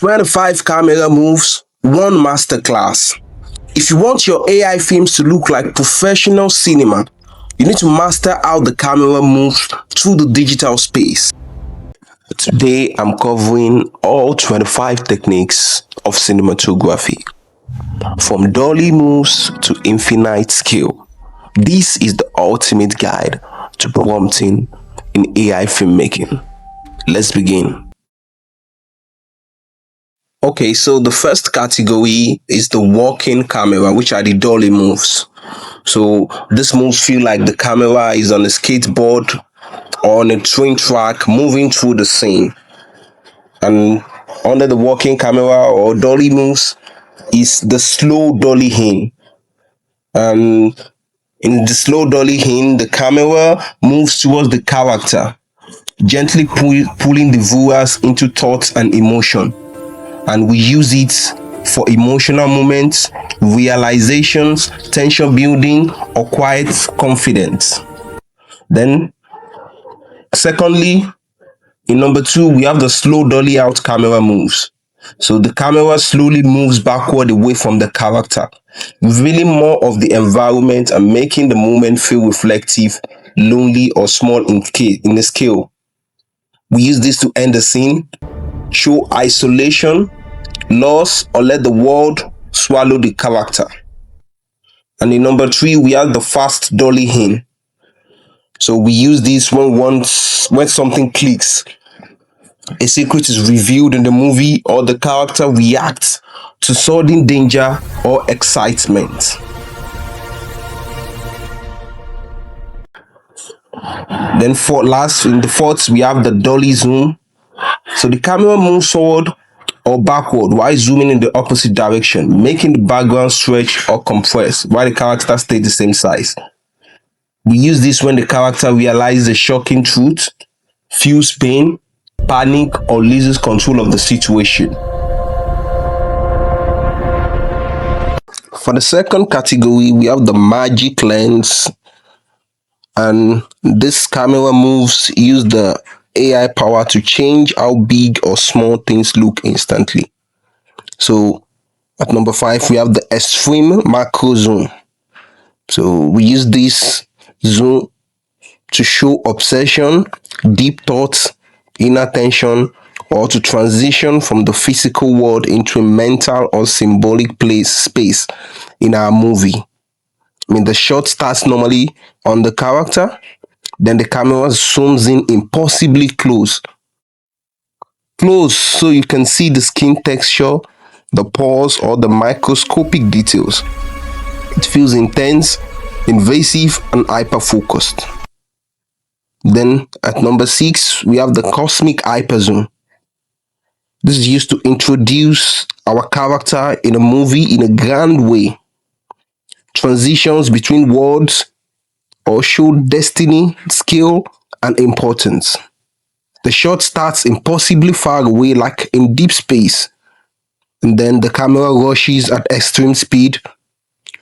25 camera moves, one masterclass. If you want your AI films to look like professional cinema, you need to master how the camera moves through the digital space. Today, I'm covering all 25 techniques of cinematography, from dolly moves to infinite scale. This is the ultimate guide to prompting in AI filmmaking. Let's begin. Okay, so the first category is the walking camera, which are the dolly moves. So these moves feel like the camera is on a skateboard or on a train track moving through the scene. And under the walking camera or dolly moves is the slow dolly in. And in the slow dolly in, the camera moves towards the character, gently pulling the viewers into thoughts and emotion. And we use it for emotional moments, realizations, tension building, or quiet confidence. Then, secondly, in number 2, we have the slow dolly out camera moves. So the camera slowly moves backward away from the character, revealing more of the environment and making the moment feel reflective, lonely, or small in the scale. We use this to end the scene, show isolation, loss, or let the world swallow the character. And in number 3, we have the fast dolly in. So we use this when something clicks, a secret is revealed in the movie, or the character reacts to sudden danger or excitement. Then in the fourth, we have the dolly zoom. So the camera moves forward or backward while zooming in the opposite direction, making the background stretch or compress while the character stays the same size. We use this when the character realizes a shocking truth, feels pain, panic, or loses control of the situation. For the second category, we have the magic lens, and this camera moves use the AI power to change how big or small things look instantly. So at number 5, we have the extreme macro zoom. So we use this zoom to show obsession, deep thoughts, inner tension, or to transition from the physical world into a mental or symbolic space in our movie. The shot starts normally on the character, then the camera zooms in impossibly close so you can see the skin texture, the pores, or the microscopic details. It feels intense, invasive, and hyper-focused. Then at number 6, we have the cosmic hyperzoom. This is used to introduce our character in a movie in a grand way. Transitions between worlds or show destiny, skill, and importance. The shot starts impossibly far away, like in deep space, and then the camera rushes at extreme speed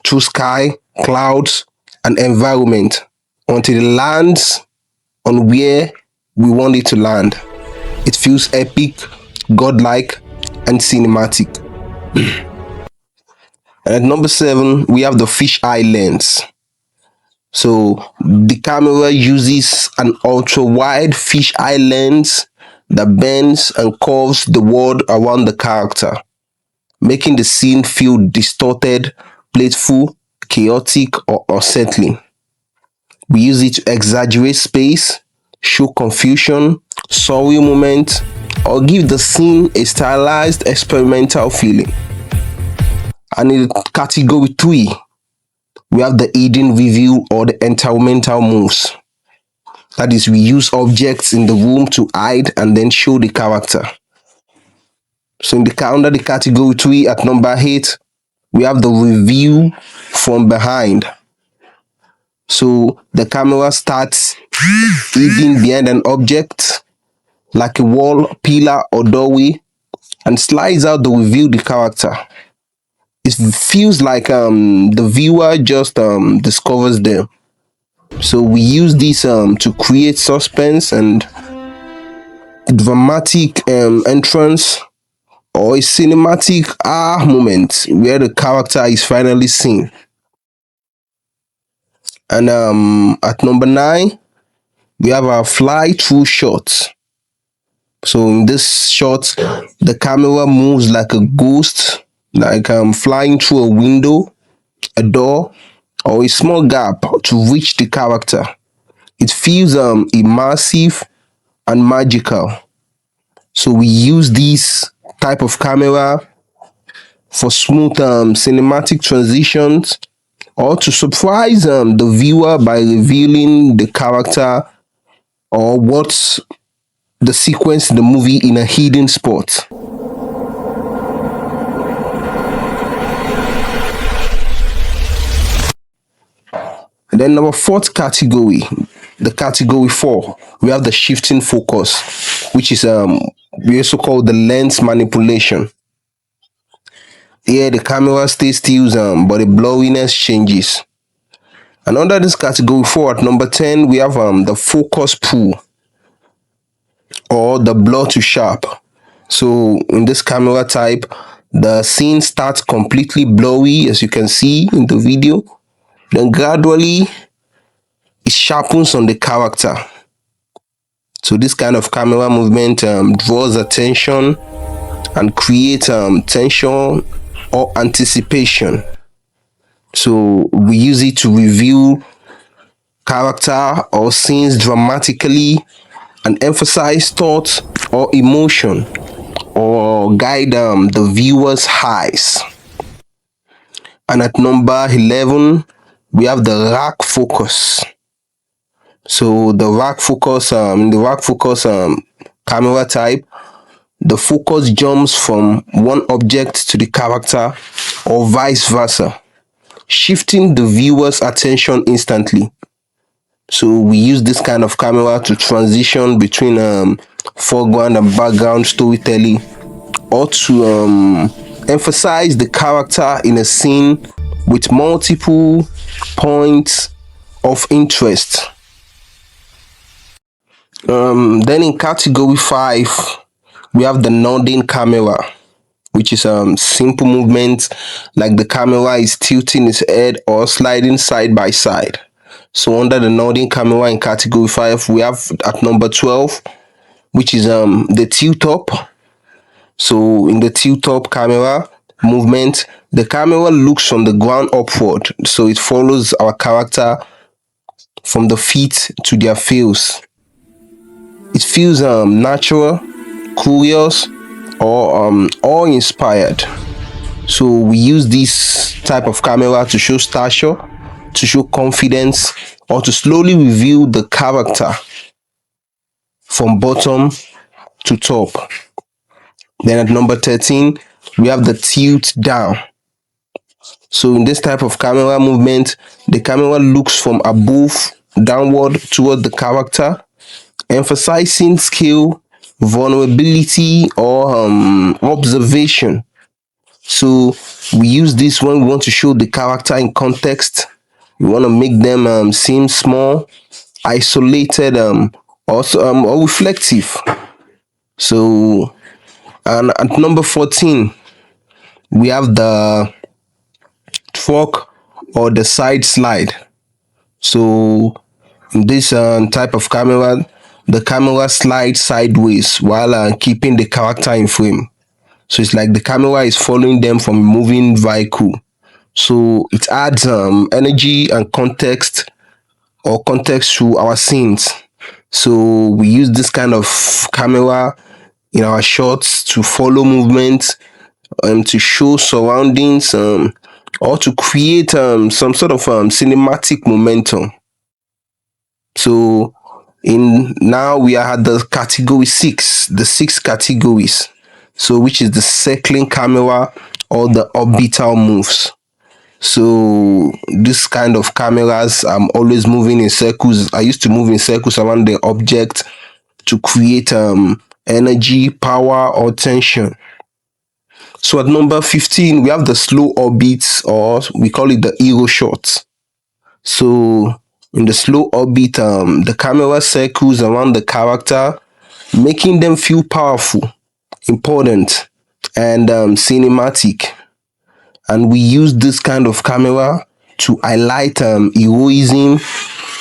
through sky, clouds, and environment until it lands on where we want it to land. It feels epic, godlike, and cinematic. And at number 7, we have the fisheye lens. So the camera uses an ultra-wide fisheye lens that bends and curves the world around the character, making the scene feel distorted, playful, chaotic, or unsettling. We use it to exaggerate space, show confusion, surreal moments, or give the scene a stylized experimental feeling. And in category 3, we have the hidden review or the environmental moves. That is, we use objects in the room to hide and then show the character. So under the category 3 at number 8, we have the review from behind. So the camera starts hidden behind an object like a wall, pillar, or doorway and slides out to reveal the character. It feels like the viewer just discovers them. So we use this to create suspense and dramatic entrance or a cinematic moment where the character is finally seen. And at number 9, we have our fly through shots. So in this shot, the camera moves like a ghost, like flying through a window, a door, or a small gap to reach the character. It feels immersive and magical. So we use this type of camera for smooth cinematic transitions, or to surprise the viewer by revealing the character or what's the sequence in the movie in a hidden spot. And then our fourth category, the category 4, we have the shifting focus, which is we also call the lens manipulation. Here the camera stays still, but the blurriness changes. And under this category 4, at number 10, we have the focus pull, or the blur to sharp. So in this camera type, the scene starts completely blurry, as you can see in the video. Then gradually it sharpens on the character. So this kind of camera movement draws attention and creates tension or anticipation. So we use it to reveal character or scenes dramatically and emphasize thought or emotion, or guide the viewer's eyes. And at number 11, we have the rack focus. So the rack focus, camera type, the focus jumps from one object to the character or vice versa, shifting the viewer's attention instantly. So we use this kind of camera to transition between foreground and background storytelling, or to emphasize the character in a scene with multiple points of interest. Then in category 5, we have the nodding camera, which is simple movements like the camera is tilting its head or sliding side by side. So under the nodding camera in category 5, we have at number 12, which is the tilt up. So in the tilt up camera movement, the camera looks from the ground upward. So it follows our character from the feet to their face. It feels natural, curious, or awe-inspired. So we use this type of camera to show stature, to show confidence, or to slowly reveal the character from bottom to top. Then at number 13, we have the tilt down. So in this type of camera movement, the camera looks from above downward toward the character, emphasizing skill, vulnerability, or observation. So we use this when we want to show the character in context. We want to make them seem small, isolated, or reflective. So, and at number 14, we have the twerk or the side slide. So in this type of camera, the camera slides sideways while keeping the character in frame. So it's like the camera is following them from a moving vehicle. So it adds energy and context to our scenes. So we use this kind of camera in our shots to follow movement, to show surroundings, or to create some sort of cinematic momentum. So in now we are at the category 6, the 6 categories. So which is the circling camera or the orbital moves. So this kind of cameras, I'm always moving in circles. I used to move in circles around the object to create energy, power, or tension. So at number 15, we have the slow orbits, or we call it the hero shots. So in the slow orbit, the camera circles around the character, making them feel powerful, important, and cinematic. And we use this kind of camera to highlight heroism,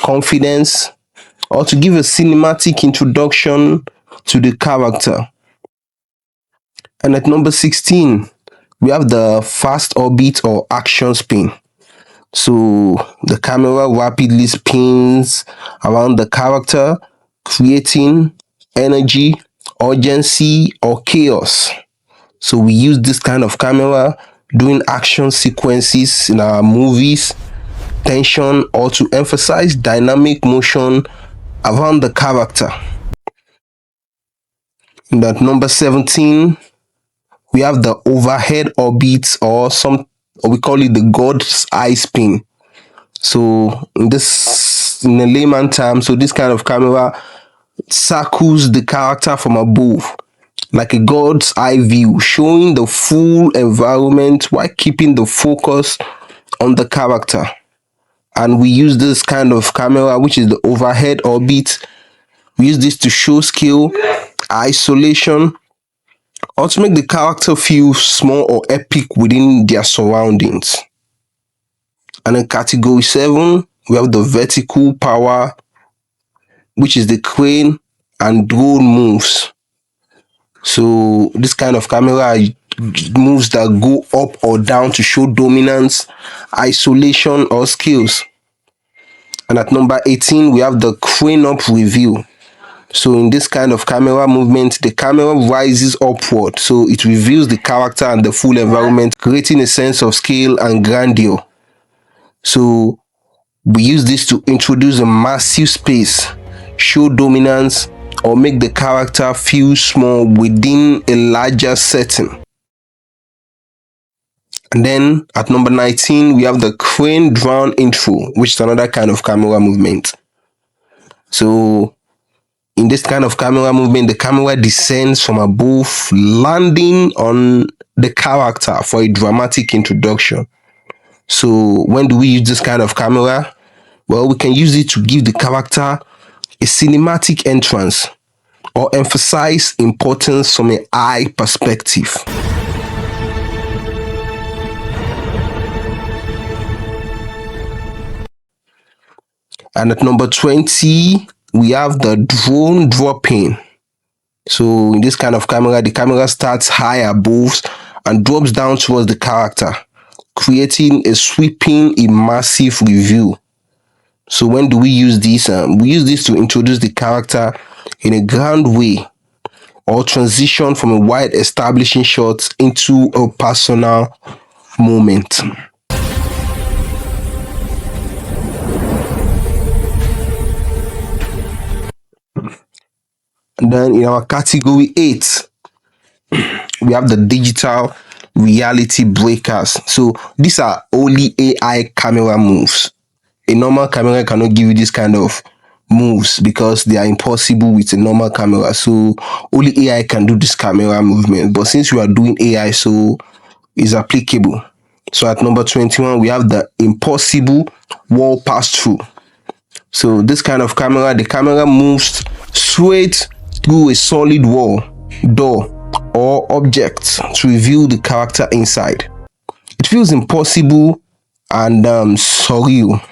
confidence, or to give a cinematic introduction to the character. And at number 16, we have the fast orbit or action spin. So the camera rapidly spins around the character, creating energy, urgency, or chaos. So we use this kind of camera during action sequences in our movies, tension, or to emphasize dynamic motion around the character. And at number 17, we have the overhead orbit, or we call it the God's eye spin. So in a layman term, so this kind of camera circles the character from above, like a God's eye view, showing the full environment while keeping the focus on the character. And we use this kind of camera, which is the overhead orbit. We use this to show skill, isolation, or to make the character feel small or epic within their surroundings. And in category 7, we have the vertical power, which is the crane and drone moves. So this kind of camera moves that go up or down to show dominance, isolation, or skills. And at number 18, we have the crane up review. So in this kind of camera movement, the camera rises upward, so it reveals the character and the full environment, creating a sense of scale and grandeur. So we use this to introduce a massive space, show dominance, or make the character feel small within a larger setting. And then at number 19, we have the crane drown intro, which is another kind of camera movement. So in this kind of camera movement, the camera descends from above, landing on the character for a dramatic introduction. So when do we use this kind of camera? Well, we can use it to give the character a cinematic entrance or emphasize importance from an eye perspective. And at number 20, we have the drone dropping. So in this kind of camera, the camera starts high above and drops down towards the character, creating a sweeping, immersive review. So when do we use this? We use this to introduce the character in a grand way or transition from a wide establishing shot into a personal moment. And then in our category 8, we have the digital reality breakers. So these are only AI camera moves. A normal camera cannot give you this kind of moves because they are impossible with a normal camera. So only AI can do this camera movement. But since we are doing AI, so it's applicable. So at number 21, we have the impossible wall pass through. So this kind of camera, the camera moves straight through a solid wall, door, or object to reveal the character inside. It feels impossible and surreal.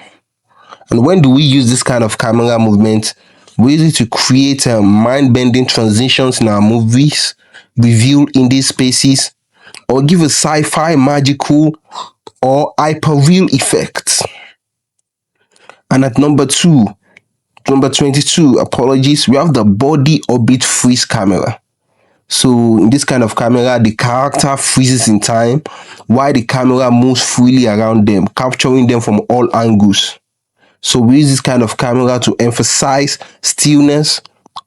And when do we use this kind of camera movement? We use it to create mind-bending transitions in our movies, reveal indie spaces, or give a sci-fi magical or hyper-real effect. And at number 22, apologies, we have the body orbit freeze camera. So in this kind of camera, the character freezes in time while the camera moves freely around them, capturing them from all angles. So we use this kind of camera to emphasize stillness,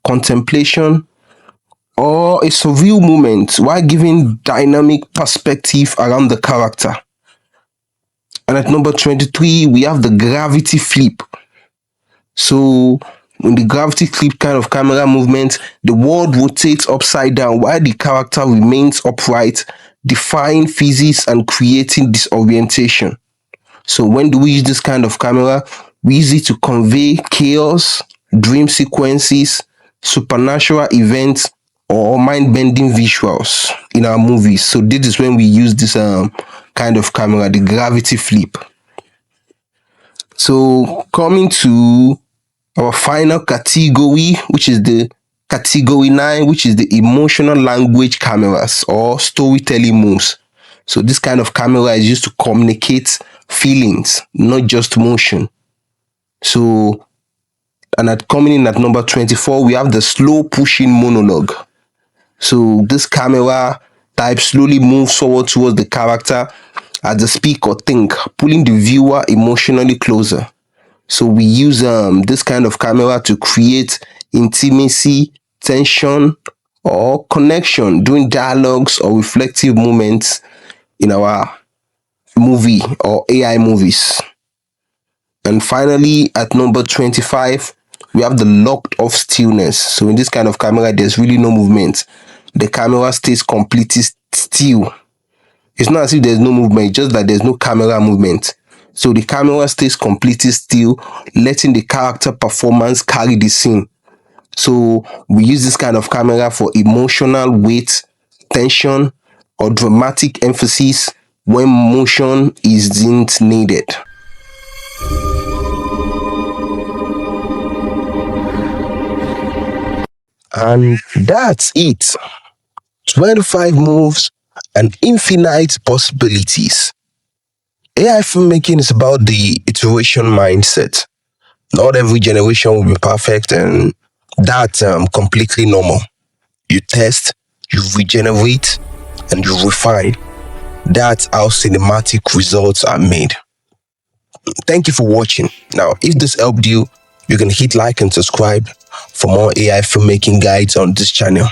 contemplation, or a surreal moment while giving dynamic perspective around the character. And at number 23, we have the gravity flip. So in the gravity flip kind of camera movement, the world rotates upside down while the character remains upright, defying physics and creating disorientation. So when do we use this kind of camera? We use it to convey chaos, dream sequences, supernatural events, or mind-bending visuals in our movies. So this is when we use this kind of camera, the gravity flip. So coming to our final category, which is the category 9, which is the emotional language cameras or storytelling moves. So this kind of camera is used to communicate feelings, not just motion. So, and coming in at number 24, we have the slow pushing monologue. So this camera type slowly moves forward towards the character as they speak or think, pulling the viewer emotionally closer. So we use this kind of camera to create intimacy, tension, or connection during dialogues or reflective moments in our movie or AI movies. And finally, at number 25, we have the locked off stillness. So in this kind of camera, there's really no movement. The camera stays completely still. It's not as if there's no movement, just that there's no camera movement. So the camera stays completely still, letting the character performance carry the scene. So we use this kind of camera for emotional weight, tension, or dramatic emphasis when motion isn't needed. And that's it. 25 moves and infinite possibilities. AI filmmaking is about the iteration mindset. Not every generation will be perfect, and that's completely normal. You test, you regenerate, and you refine. That's how cinematic results are made. Thank you for watching. Now, if this helped you, you can hit like and subscribe for more AI filmmaking guides on this channel.